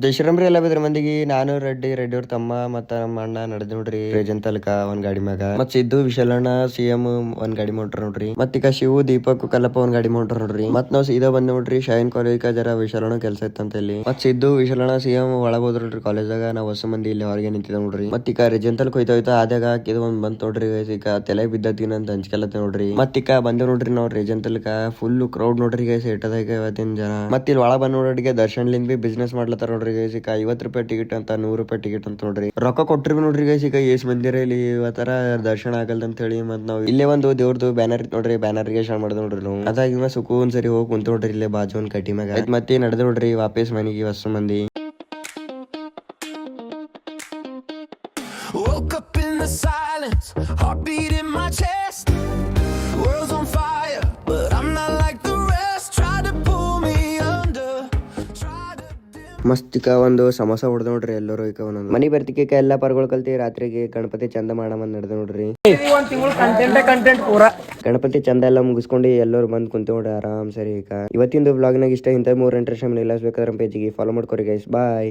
ದಶರಂಬ್ರಿ ಎಲ್ಲ ಬಿದ್ರ ಮಂದಿಗೆ ನಾನು ರೆಡ್ಡಿ ಅವ್ರ ತಮ್ಮ ಮತ್ತ ನಮ್ಮ ಅಣ್ಣ ನಡೆದ್ ನೋಡ್ರಿ ರೇಜನ್ ತಲಕ ಒಂದ್ ಗಾಡಿ ಮ್ಯಾಗ ಮತ್ ಸಿದ್ದು ವಿಶಾಲಣ್ಣ ಸಿಎಂ ಒಂದ್ ಗಾಡಿ ಮಾಡ್ರ ನೋಡ್ರಿ ಮತ್ ಈಗ ಶಿವು ದೀಪಕ್ ಕಲ್ಲಪ್ಪ ಒಂದ್ ಗಾಡಿ ಮಾಡ್ರ ನೋಡ್ರಿ ಮತ್ ನಾವ್ ಸೀದಾ ಬಂದ್ ನೋಡ್ರಿ ಶೈನ್ ಕಾಲೇಜ್ ಜರ ವಿಶಾಲಣ್ಣ ಕೆಲ್ಸ ಇತ್ತಂತ ಇಲ್ಲಿ ಮತ್ ಸಿದ್ದು ವಿಶಾಲಣ್ಣ ಸಿಎಂ ಒಳಗ್ ಹೋದ್ರ ನೋಡ್ರಿ ಕಾಲೇಜಾಗ ನಾವ್ ಹೊಸ ಮಂದಿ ಇಲ್ಲಿ ಹೊರಗೆ ನಿಂತಿದ ನೋಡ್ರಿ ಮತ್ ಈಗ ರೇಜನ್ ತಲಕ್ ಹೋಯ್ತಾ ಆದಾಗ ಇದು ಒಂದ್ ಬಂತ್ ನೋಡ್ರಿ ಈಗ ತಲೆ ಬಿದ್ದತಿನ ಅಂತ ಹಂಚ್ಕೆಲತ್ತ ನೋಡ್ರಿ ಮತ್ ಈಗ ಬಂದೇವ್ ನೋಡ್ರಿ ನಾವ್ ರೇಜನ್ ತಲಕ ಫುಲ್ ಕ್ರೌಡ್ ನೋಡ್ರಿ ಸೇಟದಾಗ ಇವತ್ತಿನ ಜನ ಮತ್ ಇಲ್ಲಿ ಒಳಗ್ ಬಂದ್ ನೋಡ್ರಿ ದರ್ಶನ್ಲಿಂದ ಬಿ ಬಿಸ್ನೆಸ್ ಮಾಡ್ಲತ್ತಾರ ನೋಡ್ರಿ ಈಗ 50 ರೂಪಾಯಿ ಟಿಕೆಟ್ ಅಂತ 100 ರೂಪಾಯಿ ಟಿಕೆಟ್ ಅಂತ ನೋಡ್ರಿ ರೊಕ್ಕ ಕೊಟ್ಟಿರ್ ನೋಡ್ರಿ ಈಗ ಎಸ್ ಮಂದಿರ ಇಲ್ಲಿ ಇವತ್ತರ ದರ್ಶನ ಆಗಲ್ದ ಅಂತ ಹೇಳಿ ಮತ್ ನಾವ್ ಇಲ್ಲೇ ಒಂದು ದೇವ್ರದು ಬ್ಯಾನರ್ ನೋಡ್ರಿ ಬ್ಯಾನರ್ ಗೆ ಶಾನ್ ಮಾಡ್ದ ನೋಡ್ರಿ ನಾವು ಅದಾಗ ಸುಕೂನ್ ಸರಿ ಹೋಗಿ ಕುಂತ ನೋಡ್ರಿ ಇಲ್ಲೇ ಬಾಜು ಒಂದ್ ಕಟಿ ಮ್ಯಾಗ ಮತ್ತೆ ನಡೆದ ನೋಡ್ರಿ ವಾಪಸ್ ಮನಿಗೆ ಹೊಸ ಮಂದಿ. Woke up in the silence, heartbeat in my chest. World's on fire, but I'm not like the rest. Try to pull me under, try to dim. ಮಸ್ತ್ ಈಗ ಒಂದು ಸಮೋಸ ಹೊಡೆದ ನೋಡ್ರಿ ಎಲ್ಲರೂ ಈಗ ಒಂದೊಂದು ಮನಿ ಬರ್ತಿಕ ಎಲ್ಲಾ ಪರ್ಗಳು ಕಲ್ತಿ ರಾತ್ರಿಗೆ ಗಣಪತಿ ಚಂದ ಮಾಡಮಂದ್ ನಡೆದ ನೋಡ್ರಿ. ಗಣಪತಿ ಚಂದ ಎಲ್ಲ ಮುಗಿಸ್ಕೊಂಡು ಎಲ್ಲರೂ ಬಂದ್ ಕುಂತ ನೋಡ್ರಿ ಆರಾಮ್ ಸರಿ. ಈಗ ಇವತ್ತಿಂದು ವ್ಲಾಗ್ ನಾಗ ಇಷ್ಟ ಇಂತ 3 ಇಂಟ್ರೆಸ್ಟ್ ಇಲ್ಲ ಬೇಕಾದ್ರೆ ಪೇಜಿಗೆ ಫಾಲೋ ಮಾಡ್ಕೊರಿ ಗೈಸ್. ಬಾಯ್.